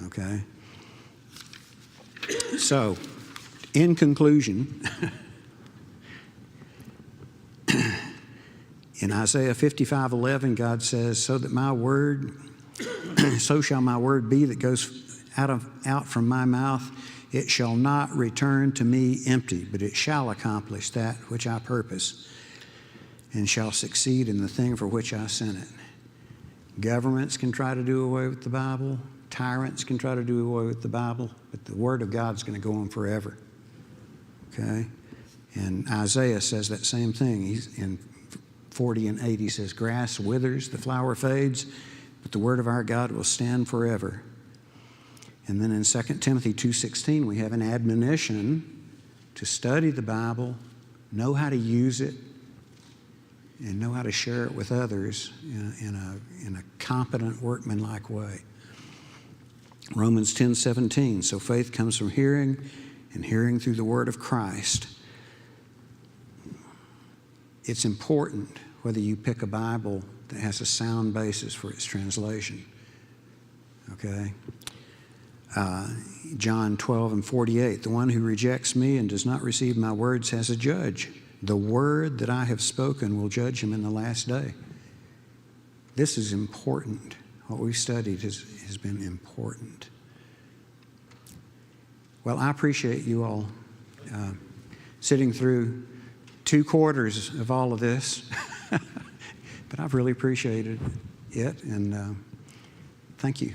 okay? So, in conclusion, in Isaiah 55:11, God says, so shall my word be that goes out from my mouth. It shall not return to me empty, but it shall accomplish that which I purpose and shall succeed in the thing for which I sent it. Governments can try to do away with the Bible. Tyrants can try to do away with the Bible, but the Word of God's going to go on forever. Okay? And Isaiah says that same thing. He's in 40 and 8, he says, grass withers, the flower fades, but the Word of our God will stand forever. And then in 2 Timothy 2:16, we have an admonition to study the Bible, know how to use it, and know how to share it with others in a competent, workmanlike way. Romans 10:17, so faith comes from hearing, and hearing through the word of Christ. It's important whether you pick a Bible that has a sound basis for its translation. Okay? John 12:48, the one who rejects me and does not receive my words has a judge. The word that I have spoken will judge him in the last day. This is important. What we've studied has been important. Well, I appreciate you all sitting through 2 quarters of all of this, but I've really appreciated it, and thank you.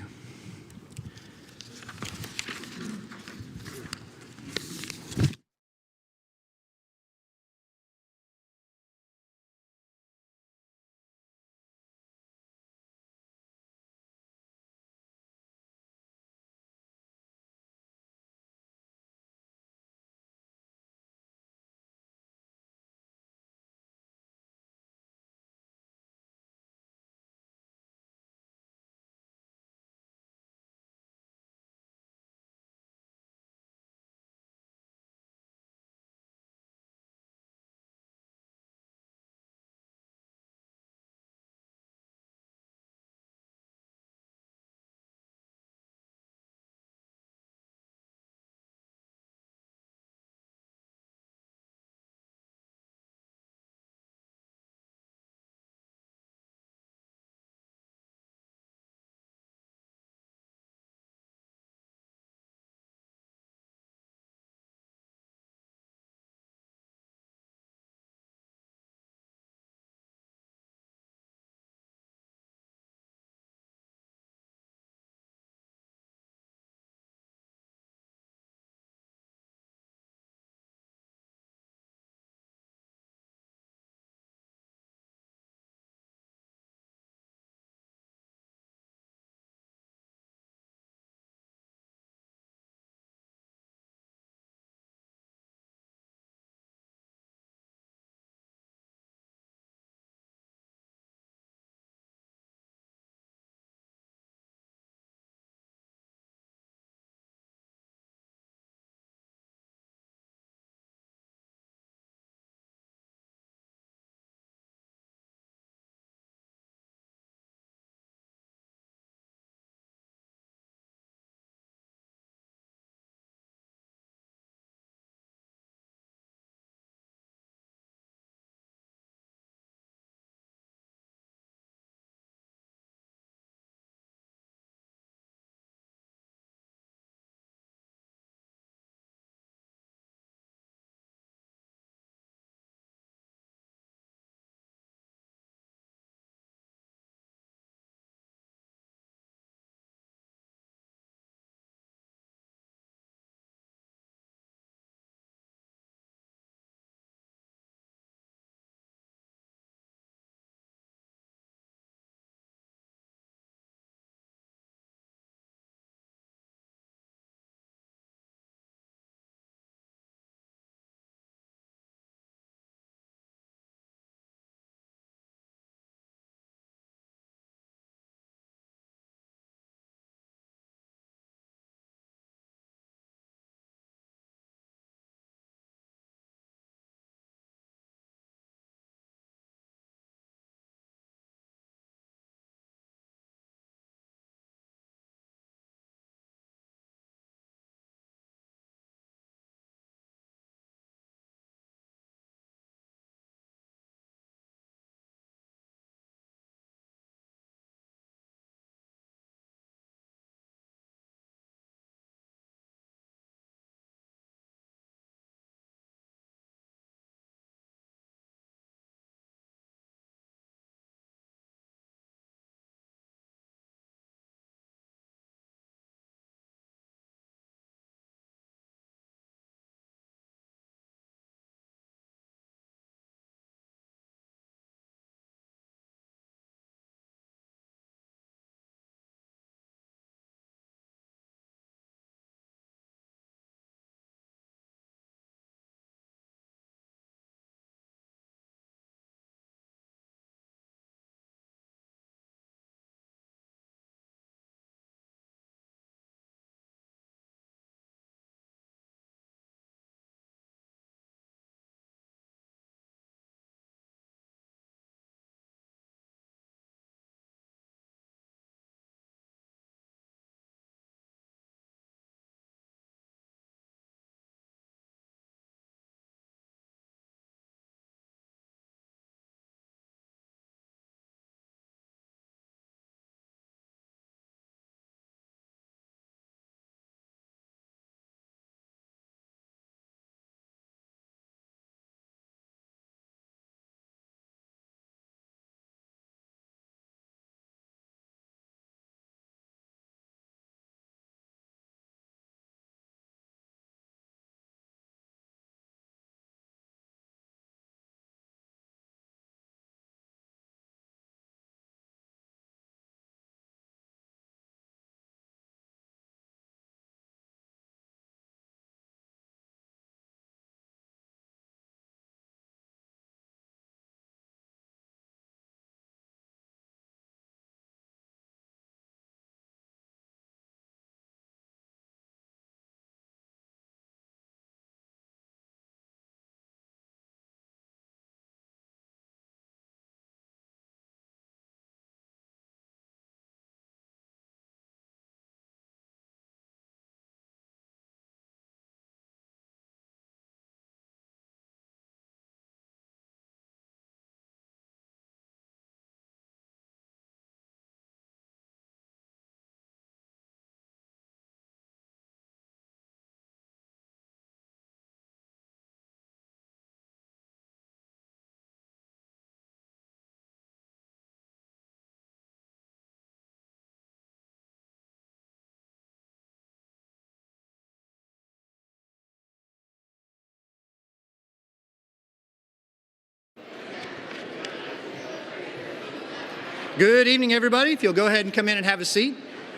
Good evening, everybody. If you'll go ahead and come in and have a seat,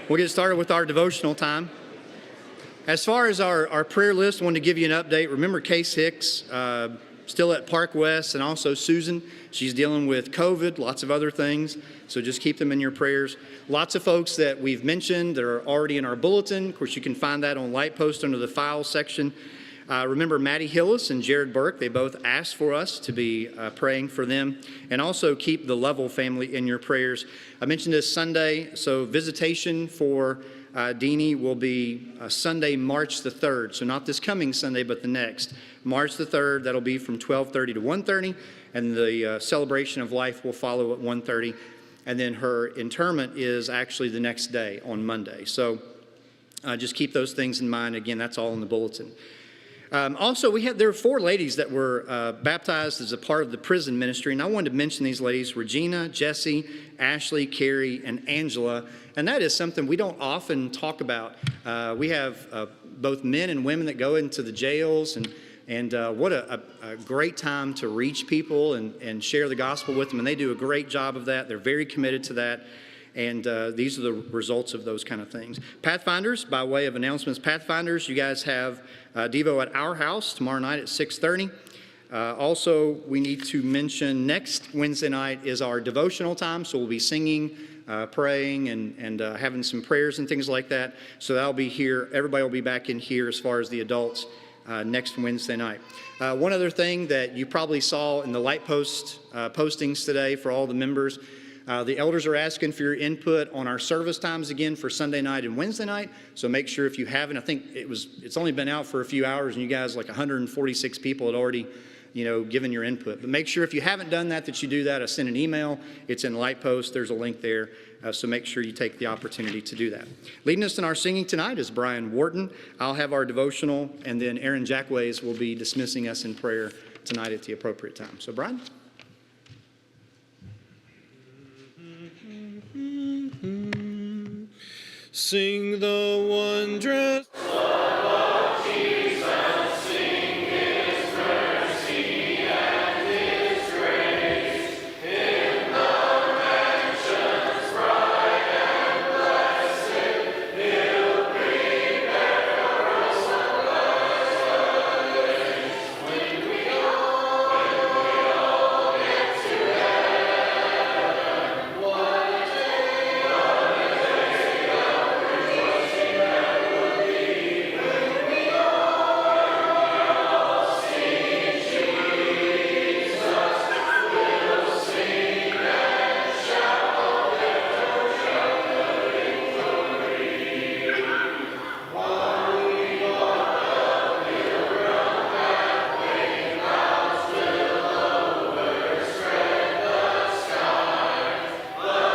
we'll get started with our devotional time. As far as our prayer list, I wanted to give you an update. Remember Case Hicks, still at Park West, and also Susan. She's dealing with COVID, lots of other things, so just keep them in your prayers. Lots of folks that we've mentioned that are already in our bulletin. Of course, you can find that on Light Post under the Files section. Remember Maddie Hillis and Jared Burke. They both asked for us to be praying for them. And also keep the Lovell family in your prayers. I mentioned this Sunday, so visitation for Deanie will be Sunday, March the 3rd. So not this coming Sunday, but the next. March the 3rd, that'll be from 12:30 to 1:30. And the celebration of life will follow at 1:30. And then her interment is actually the next day on Monday. So just keep those things in mind. Again, that's all in the bulletin. Also, there were 4 ladies that were baptized as a part of the prison ministry, and I wanted to mention these ladies: Regina, Jessie, Ashley, Carrie, and Angela. And that is something we don't often talk about. We have both men and women that go into the jails, and what a great time to reach people and share the gospel with them. And they do a great job of that. They're very committed to that. And these are the results of those kind of things. Pathfinders, by way of announcements, Pathfinders, you guys have Devo at our house tomorrow night at 6:30. Also, we need to mention next Wednesday night is our devotional time, so we'll be singing, praying, and having some prayers and things like that. So that'll be here. Everybody will be back in here as far as the adults next Wednesday night. One other thing that you probably saw in the Light Post postings today for all the members, the elders are asking for your input on our service times again for Sunday night and Wednesday night. So make sure if you haven't, I think it's only been out for a few hours, and you guys, like 146 people had already, given your input. But make sure if you haven't done that you do that. I sent an email. It's in Light Post. There's a link there. So make sure you take the opportunity to do that. Leading us in our singing tonight is Brian Wharton. I'll have our devotional, and then Aaron Jackways will be dismissing us in prayer tonight at the appropriate time. So Brian. Sing the wondrous love of Jesus, sing His mercy and His grace. In the mansions bright and blessed, He'll prepare for us a blessed place. When we all get to heaven, what a day, what a day of rejoicing that will be. When we all see Jesus, we'll sing and shout, let us shout the victory. While we walk the pilgrim pathway, clouds will overspread the sky. But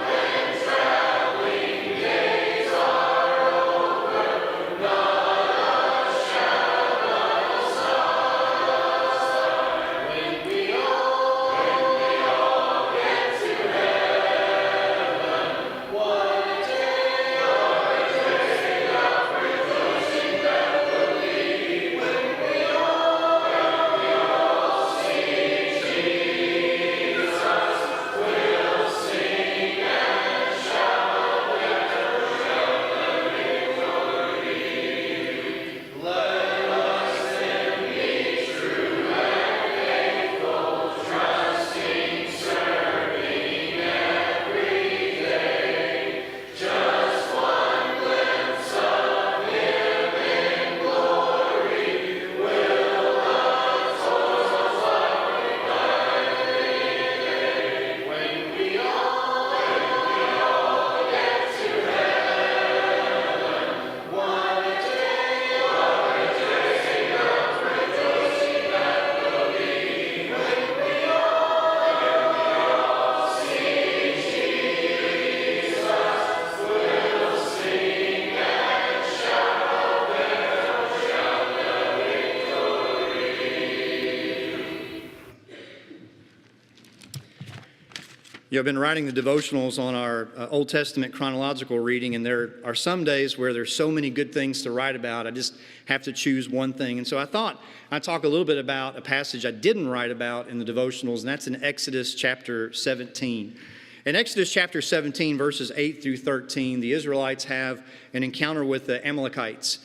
when traveling days are over, not a shadow sigh. When we all get to heaven, what a day of rejoicing that will be. When we all see Jesus, we'll sing and shout, let us shout the victory. Let us then be true and faithful, trusting, serving every day. Just one glimpse of Him in glory will the toils of required. When we all get to heaven, what a day of rejoicing that will be. When we all see Jesus, we'll sing and shout, let us shout the victory. I've been writing the devotionals on our Old Testament chronological reading, and there are some days where there's so many good things to write about, I just have to choose one thing. And so I thought I'd talk a little bit about a passage I didn't write about in the devotionals, and that's in Exodus chapter 17. In Exodus chapter 17, verses 8 through 13, the Israelites have an encounter with the Amalekites,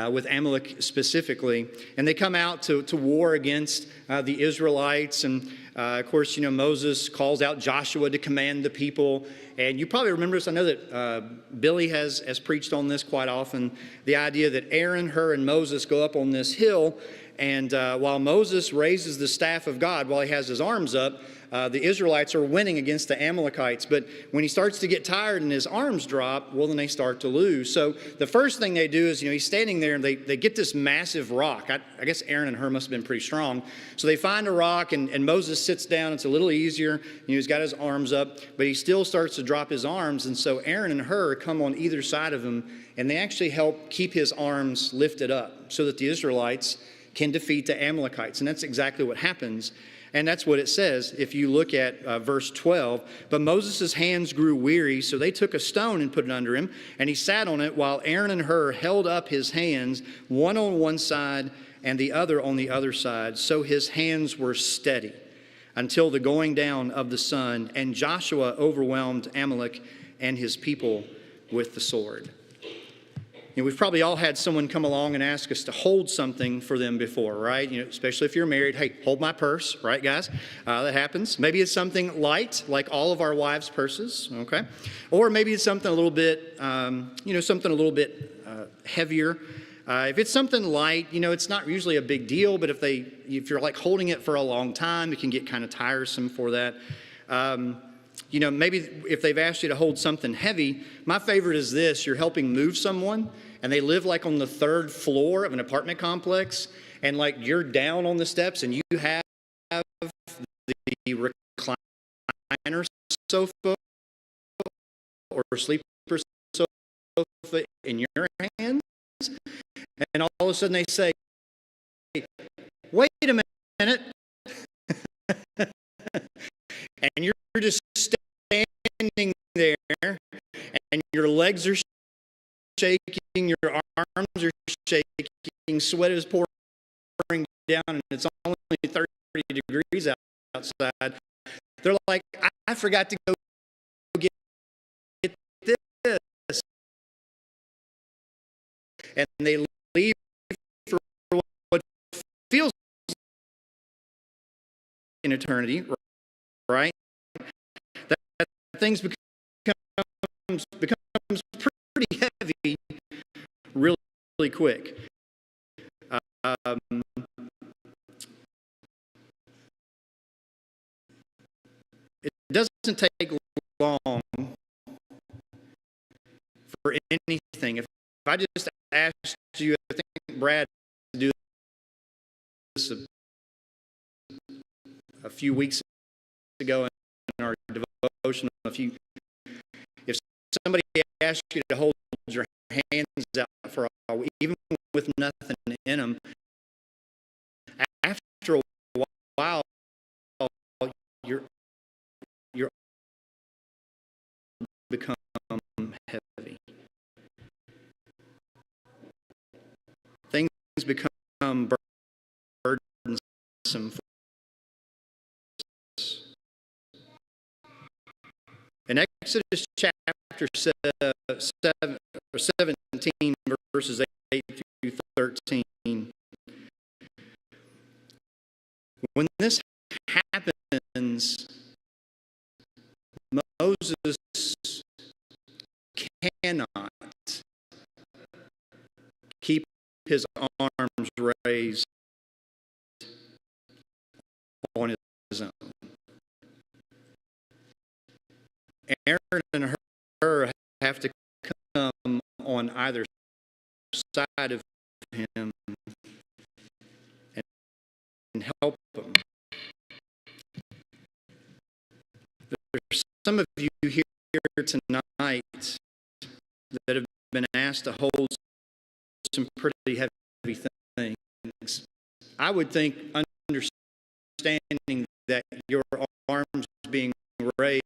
with Amalek specifically. And they come out to war against the Israelites. And of course, Moses calls out Joshua to command the people. And you probably remember this. I know that Billy has preached on this quite often. The idea that Aaron, Hur, and Moses go up on this hill. And while Moses raises the staff of God while he has his arms up, the Israelites are winning against the Amalekites. But when he starts to get tired and his arms drop, well, then they start to lose. So the first thing they do is, he's standing there and they get this massive rock. I guess Aaron and Hur must have been pretty strong. So they find a rock and Moses sits down. It's a little easier. He's got his arms up, but he still starts to drop his arms. And so Aaron and Hur come on either side of him, and they actually help keep his arms lifted up so that the Israelites can defeat the Amalekites. And that's exactly what happens. And that's what it says if you look at verse 12. But Moses' hands grew weary, so they took a stone and put it under him, and he sat on it while Aaron and Hur held up his hands, one on one side and the other on the other side. So his hands were steady until the going down of the sun, and Joshua overwhelmed Amalek and his people with the sword. We've probably all had someone come along and ask us to hold something for them before, right? Especially if you're married. Hey, hold my purse, right, guys? That happens. Maybe it's something light, like all of our wives' purses, okay? Or maybe it's something a little bit, heavier. If it's something light, it's not usually a big deal, but if you're like holding it for a long time, it can get kind of tiresome for that. Maybe if they've asked you to hold something heavy, my favorite is this. You're helping move someone, and they live like on the 3rd floor of an apartment complex, and like you're down on the steps, and you have the recliner sofa or sleeper sofa in your hands, and all of a sudden they say, wait a minute, and you're just standing there, and your legs are shaking, your arms are shaking, sweat is pouring down, and it's only 30 degrees outside. They're like, I forgot to go get this. And they leave for what feels an eternity, right? That things becomes pretty heavy really quick. It doesn't take long for anything. If I just asked you, I think Brad to do this a few weeks ago in our devotional, if somebody asked you to hold your hands out for a while, even with nothing in them, after a while, your become heavy. Things become burdensome for us. In Exodus chapter 17, verses 8 through 13, when this happens, Moses cannot keep his arms raised on his own. Aaron and Hur have to come on either side of him and help him. There's some of you here tonight that have been asked to hold some pretty heavy things. I would think understanding that your arms being raised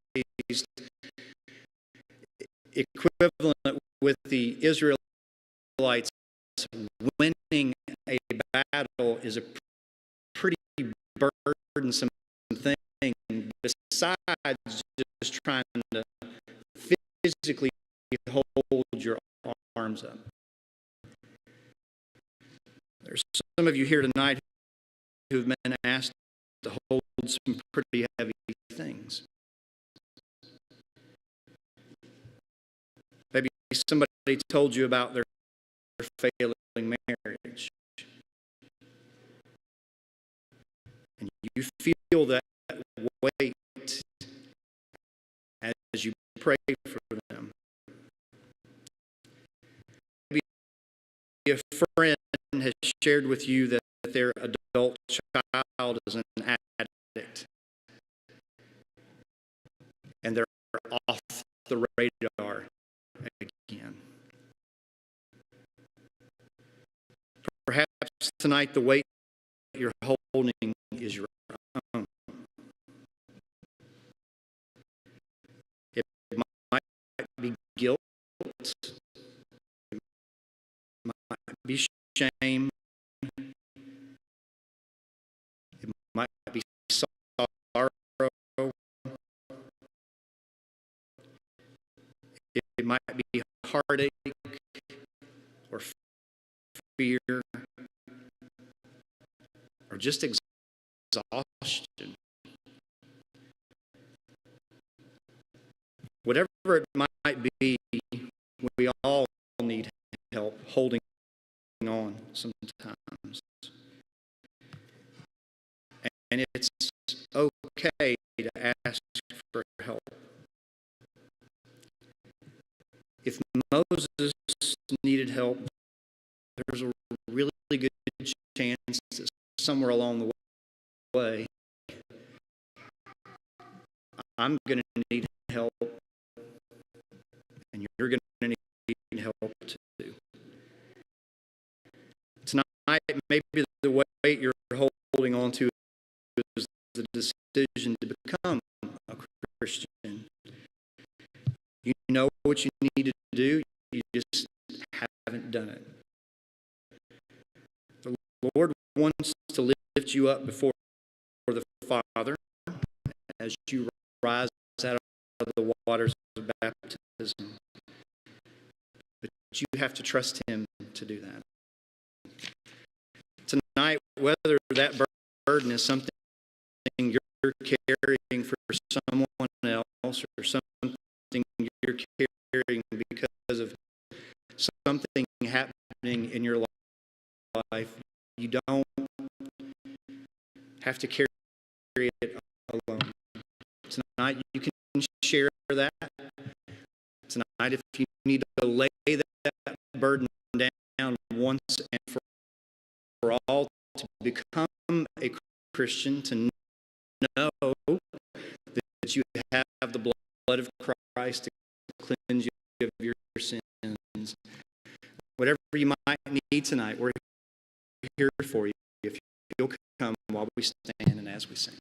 equivalent with the Israelites winning a battle is a pretty burdensome thing. besides just trying to physically hold your arms up. There's some of you here tonight who have been asked to hold some pretty heavy things. Maybe somebody told you about their failing marriage. And you feel that weight as you pray for them. Maybe a friend has shared with you that their adult child is an addict. And they're off the radar again. Perhaps tonight the weight you're holding is your own. It might be guilt. It might be shame. It might be sorrow. It might be heartache or fear or just exhaustion. Whatever it might be, we all need help holding on sometimes. And it's okay to ask for help. If Moses needed help, there's a really good chance that somewhere along the way, I'm going to need help, and you're going to need help too. Tonight, maybe the weight you're holding on to is the decision to become a Christian. You know what you need to do, you just haven't done it. The Lord wants to lift you up before the Father as you rise out of the waters of baptism. But you have to trust Him to do that. Tonight, whether that burden is something you're carrying for someone else or something you're carrying because of something happening in your life, you don't have to carry it alone. Tonight you can share that. Tonight, if you need to lay that burden down once and for all, to become a Christian, to know that you have the blood of Christ to cleanse you of your sins. Whatever you might need tonight, we're here for you. If you'll come while we stand and as we sing.